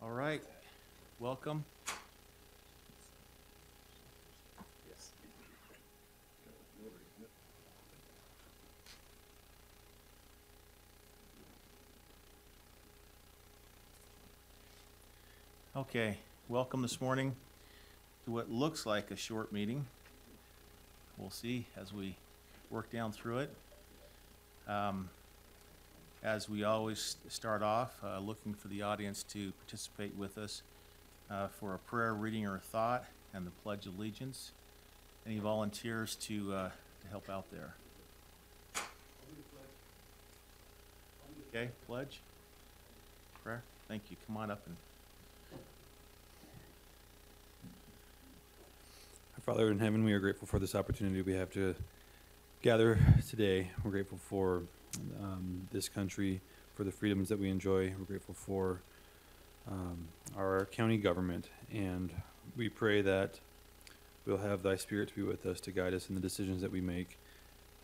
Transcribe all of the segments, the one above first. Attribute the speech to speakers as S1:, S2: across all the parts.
S1: All right, welcome. Okay, welcome this morning to what looks like a short meeting. We'll see as we work down through it. As we always start off, looking for the audience to participate with us for a prayer, reading, or thought, and the Pledge of Allegiance. Any volunteers to help out there? Okay, pledge, prayer. Thank you. Come on up and.
S2: Our Father in heaven, we are grateful for this opportunity we have to gather today. We're grateful for this country, for the freedoms that we enjoy. We're grateful for our county government, and we pray that we'll have Thy Spirit to be with us to guide us in the decisions that we make,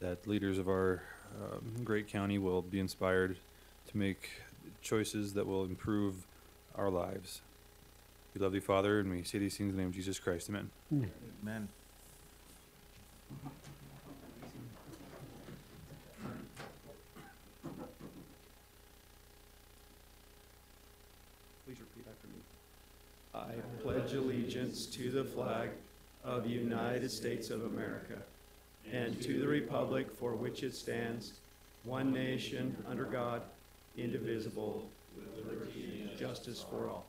S2: that leaders of our great county will be inspired to make choices that will improve our lives. We love Thee, Father, and we say these things in the name of Jesus Christ. Amen.
S1: Amen.
S3: Please repeat after me. I pledge allegiance to the flag of the United States of America and to the republic for which it stands, one nation, under God, indivisible, with liberty and justice for all.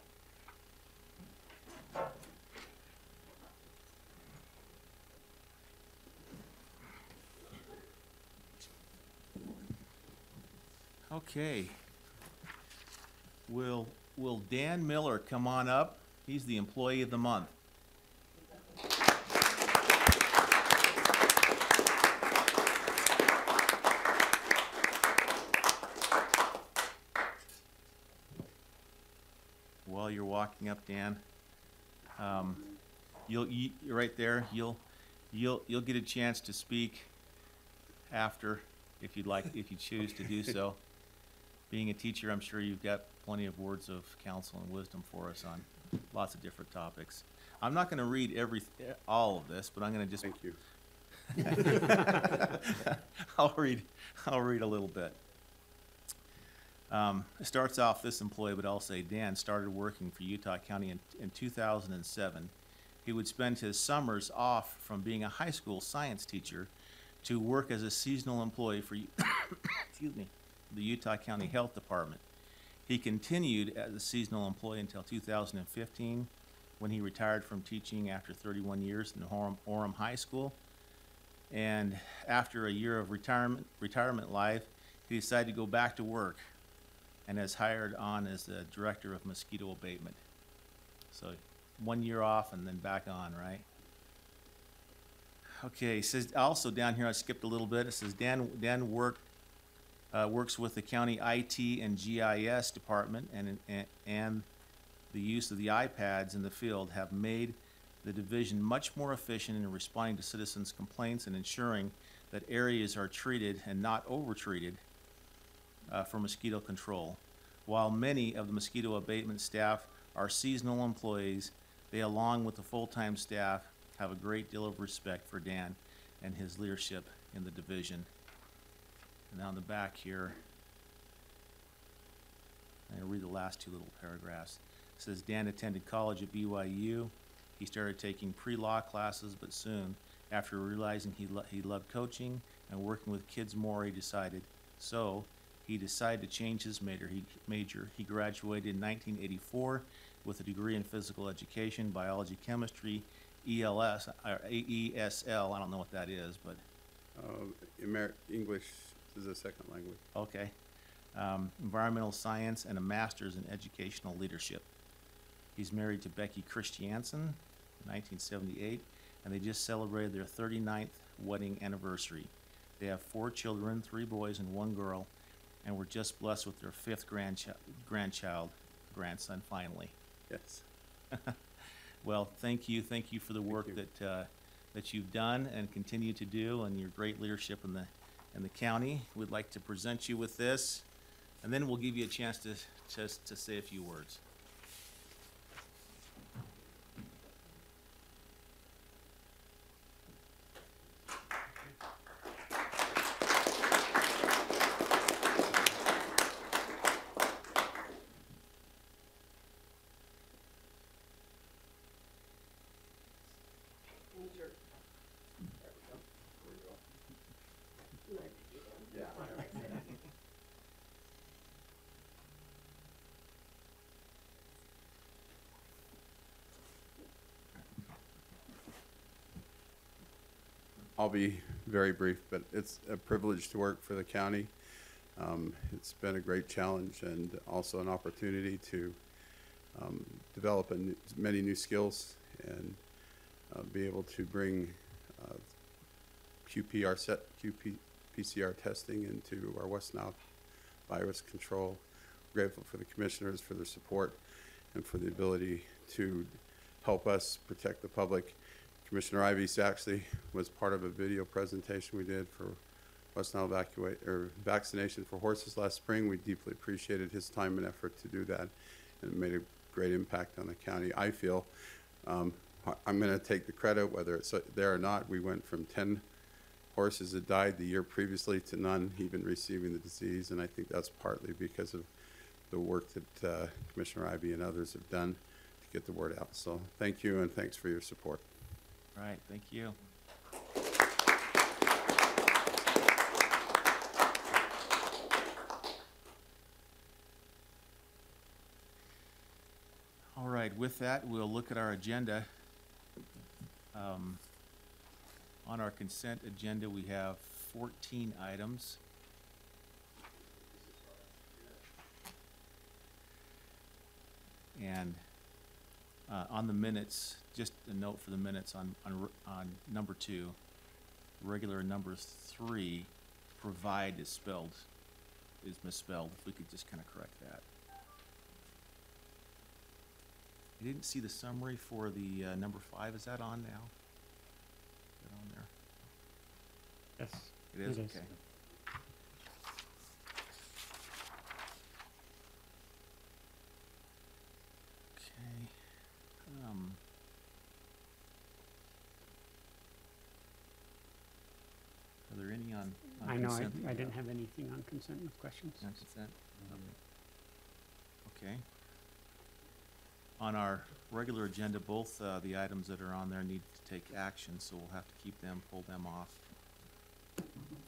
S1: Okay. Will Dan Miller come on up? He's the Employee of the Month. While you're walking up, Dan, you're right there. You'll get a chance to speak after, if you'd like, if you choose to do so. Being a teacher, I'm sure you've got plenty of words of counsel and wisdom for us on lots of different topics. I'm not going to read all of this, but I'm going to just.
S3: Thank you.
S1: I'll read a little bit. It starts off this employee, but I'll say Dan started working for Utah County in 2007. He would spend his summers off from being a high school science teacher to work as a seasonal employee for excuse me, the Utah County Health Department. He continued as a seasonal employee until 2015, when he retired from teaching after 31 years in Orem High School. And after a year of retirement life, he decided to go back to work and is hired on as the director of mosquito abatement. So 1 year off and then back on, right? Okay, it says also down here, I skipped a little bit. It says Dan works with the county IT and GIS department, and the use of the iPads in the field have made the division much more efficient in responding to citizens' complaints and ensuring that areas are treated and not over-treated for mosquito control. While many of the mosquito abatement staff are seasonal employees, they, along with the full-time staff, have a great deal of respect for Dan and his leadership in the division. And on the back here, I'm going to read the last two little paragraphs. It says Dan attended college at BYU. He started taking pre-law classes, but soon, after realizing he loved coaching and working with kids more, he decided to change his major. He graduated in 1984 with a degree in physical education, biology, chemistry, ELS, or AESL. I don't know what that is, but
S4: English is a second language.
S1: okay. Environmental science, and a master's in educational leadership. He's married to Becky Christiansen in 1978, and they just celebrated their 39th wedding anniversary. They have 4 children, 3 boys and 1 girl, and were just blessed with their 5th grandson finally.
S4: Yes.
S1: Well, thank you for the work that you've done and continue to do, and your great leadership in the county. We'd like to present you with this, and then we'll give you a chance to say a few words.
S4: I'll be very brief, but it's a privilege to work for the county. It's been a great challenge and also an opportunity to develop many new skills and be able to bring PCR testing into our West Nile virus control. Grateful for the commissioners for their support and for the ability to help us protect the public. Commissioner Ives actually was part of a video presentation we did for West Nile vaccination for horses last spring. We deeply appreciated his time and effort to do that, and it made a great impact on the county. I feel I'm going to take the credit, whether it's there or not. We went from 10 horses that died the year previously to none even receiving the disease, and I think that's partly because of the work that Commissioner Ivey and others have done to get the word out. So thank you, and thanks for your support.
S1: All right, thank you. All right, with that, we'll look at our agenda. On our consent agenda, we have 14 items. And on the minutes, just a note for the minutes on number 2, regular number 3, provide is misspelled. If we could just kind of correct that. I didn't see the summary for the number 5. Is that on now? Is that on there?
S5: Yes.
S1: It is?
S5: It is.
S1: Okay. Okay. Are there any on
S5: I know,
S1: consent?
S5: I didn't have anything on consent with questions.
S1: On consent? Okay. On our regular agenda, both the items that are on there need to take action, so we'll have to keep them, pull them off.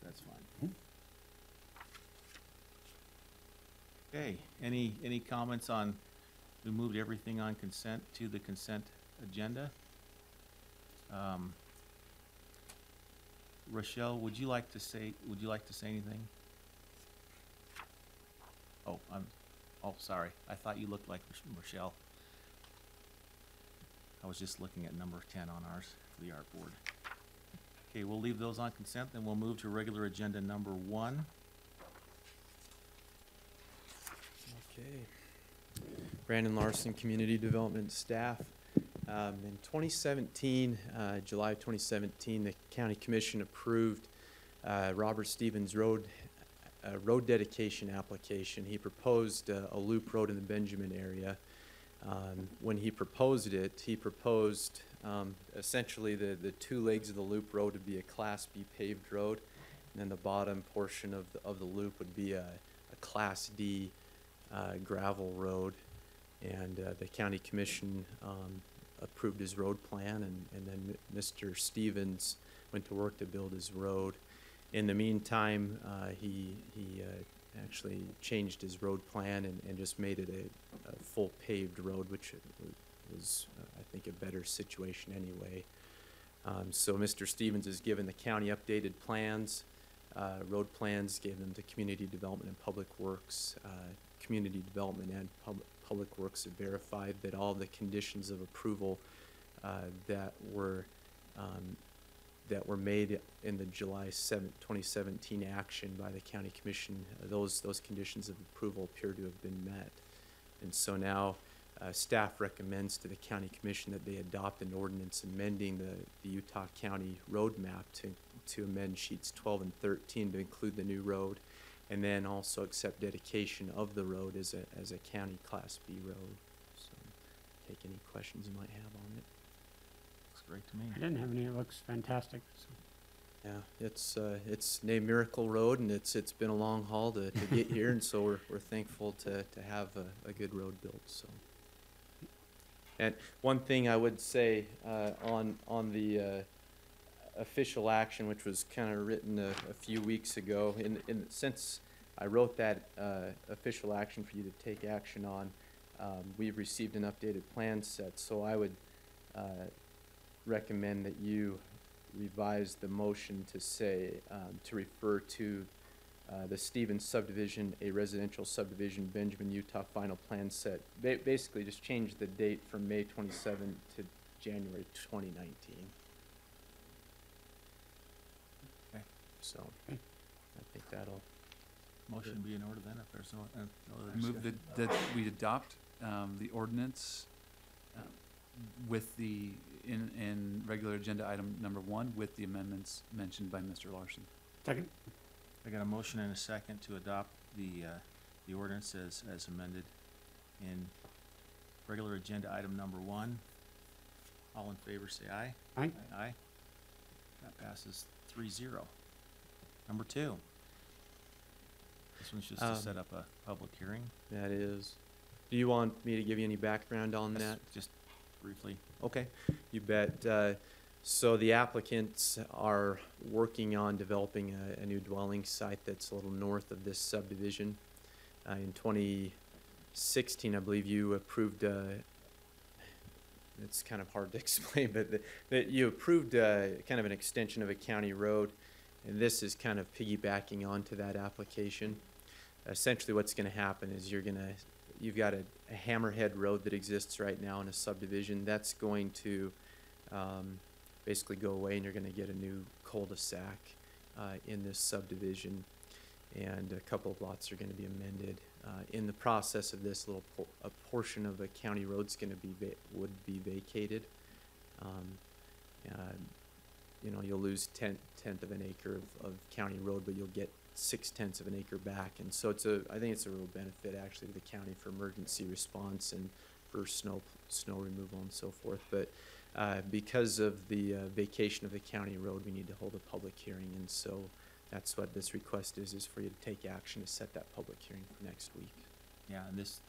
S1: That's fine. Okay, any comments on, we moved everything on consent to the consent agenda? Rochelle, would you like to say anything? Oh, sorry. I thought you looked like Rochelle. I was just looking at number 10 on ours for the art board. Okay, we'll leave those on consent, then we'll move to regular agenda number 1.
S6: Okay. Brandon Larson, Community Development Staff. In 2017, July of 2017, the County Commission approved Robert Stevens Road dedication application. He proposed a loop road in the Benjamin area. When he proposed it, he proposed essentially the 2 legs of the loop road would be a Class B paved road, and then the bottom portion of the loop would be a Class D gravel road. And the County Commission approved his road plan, and then Mr. Stevens went to work to build his road. In the meantime, he actually changed his road plan and just made it a full paved road, which was, I think, a better situation anyway. So Mr. Stevens has given the county updated plans, road plans, gave them to Community Development and Public Works. Community Development and Public Works have verified that all the conditions of approval that were made in the July 7th, 2017 action by the County Commission, those conditions of approval appear to have been met. And so now staff recommends to the County Commission that they adopt an ordinance amending the Utah County road map to amend sheets 12 and 13 to include the new road, and then also accept dedication of the road as a county Class B road. So take any questions you might have on it.
S1: Looks great to me.
S5: I didn't have any, it looks fantastic. So.
S6: Yeah, it's named Miracle Road, and it's been a long haul to get here, and so we're thankful to have a good road built. So, and one thing I would say on the official action, which was kind of written a few weeks ago, since I wrote that official action for you to take action on, we've received an updated plan set. So I would recommend that you revise the motion to say, to refer to the Stevens subdivision, a residential subdivision, Benjamin, Utah, final plan set. Basically, just change the date from May 27 to January 2019.
S1: Okay.
S6: So,
S5: Okay.
S6: I think that'll,
S1: Motion be in order then, if there's no other
S7: I move
S1: discussion.
S7: that we adopt the ordinance with the, in regular agenda item number 1 with the amendments mentioned by Mr. Larson.
S5: Second?
S1: I got a motion and a second to adopt the ordinance as amended in regular agenda item number 1. All in favor, say aye.
S5: Aye.
S1: Aye. That passes 3-0. Number 2. This one's just to set up a public hearing.
S6: that is. Do you want me to give you any background on
S1: Yes,
S6: that?
S1: just briefly.
S6: Okay, you bet. So the applicants are working on developing a new dwelling site that's a little north of this subdivision. In 2016, I believe you approved, it's kind of hard to explain, but that you approved kind of an extension of a county road, and this is kind of piggybacking onto that application. Essentially what's going to happen is you've got a hammerhead road that exists right now in a subdivision. That's going to basically go away, and you're going to get a new cul-de-sac in this subdivision, and a couple of lots are going to be amended. In the process of this, a portion of a county road's going to would be vacated. You know, you'll lose tenth of an acre of county road, but you'll get 6/10 of an acre back, and so I think it's a real benefit actually to the county for emergency response and for snow removal and so forth. But because of the vacation of the county road, we need to hold a public hearing, and so that's what this request is for you to take action to set that public hearing for next week.
S1: Yeah, and this,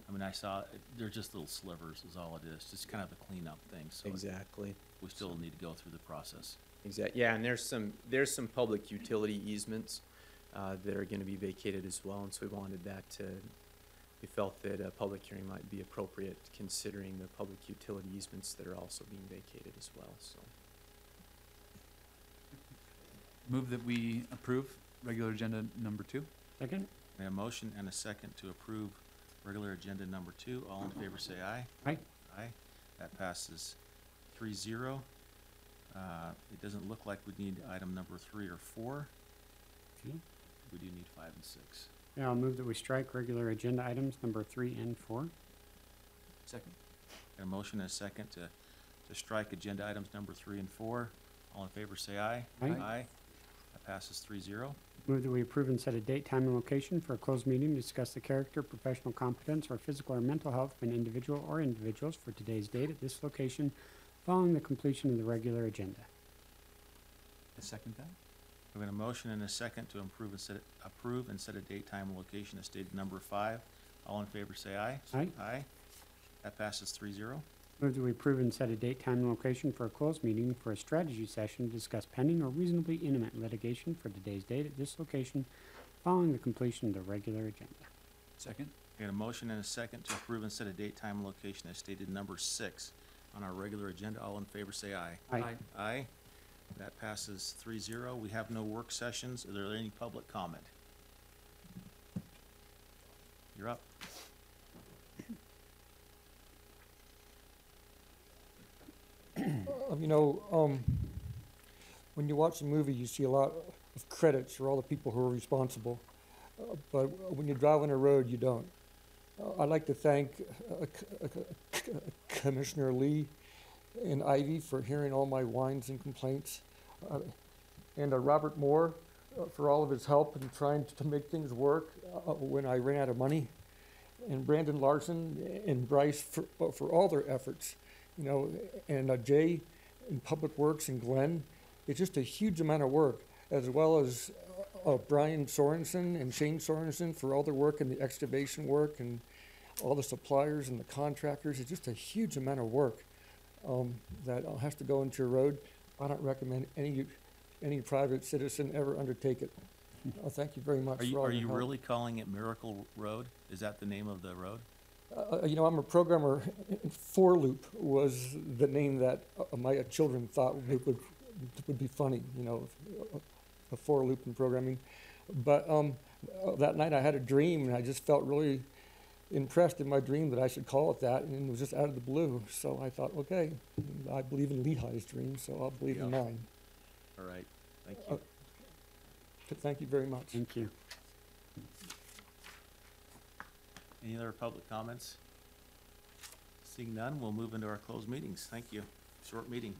S1: I mean, I saw, they're just little slivers is all it is, just kind of a cleanup thing, so
S6: Exactly.
S1: we still need to go through the process.
S6: Yeah, and there's some public utility easements that are going to be vacated as well, and so we wanted that to. We felt that a public hearing might be appropriate, considering the public utility easements that are also being vacated as well. So,
S7: Move that we approve regular agenda number 2.
S5: Second?
S1: We have a motion and a second to approve regular agenda number 2. All in favor, say aye.
S5: Aye.
S1: Aye. That passes 3-0. It doesn't look like we need item number 3 or 4.
S5: Okay.
S1: We do need 5 and 6.
S5: Yeah, I'll move that we strike regular agenda items number 3 and 4.
S7: Second.
S1: Got a motion and a second to strike agenda items number 3 and 4. All in favor, say aye.
S5: Aye.
S1: Aye. That passes 3-0.
S5: Move that we approve and set a date, time, and location for a closed meeting to discuss the character, professional competence, or physical or mental health of an individual or individuals for today's date at this location following the completion of the regular agenda.
S7: I second that.
S1: We have a motion and a second to approve and set a date, time, and location as stated number 5. All in favor, say aye.
S5: Aye.
S1: Aye. That passes 3-0.
S5: Move that we approve and set a date, time, and location for a closed meeting for a strategy session to discuss pending or reasonably imminent litigation for today's date at this location following the completion of the regular agenda.
S7: Second.
S1: We got a motion and a second to approve and set a date, time, and location as stated number 6 on our regular agenda. All in favor, say aye.
S5: Aye.
S1: Aye. That passes 3-0. We have no work sessions. Are there any public comment? You're up.
S8: When you watch a movie, you see a lot of credits for all the people who are responsible. But when you drive on a road, you don't. I'd like to thank Commissioner Lee and Ivy for hearing all my whines and complaints, and Robert Moore for all of his help in trying to make things work when I ran out of money, and Brandon Larson and Bryce for all their efforts, and Jay in Public Works and Glenn. It's just a huge amount of work, as well as Brian Sorensen and Shane Sorensen for all their work in the excavation work and all the suppliers and the contractors. It's just a huge amount of work that has to go into a road. I don't recommend any private citizen ever undertake it. Thank you very much.
S1: Are you really calling it Miracle Road? Is that the name of the road?
S8: I'm a programmer. For Loop was the name that my children thought it would be funny, you know, a for loop in programming. But that night I had a dream, and I just felt really impressed in my dream that I should call it that, and it was just out of the blue. So I thought, okay, I believe in Lehi's dream, so I'll believe in
S1: Yeah.
S8: mine.
S1: All right, thank you.
S8: Thank you very much.
S5: Thank you.
S1: Any other public comments? Seeing none, we'll move into our closed meetings. Thank you. Short meeting.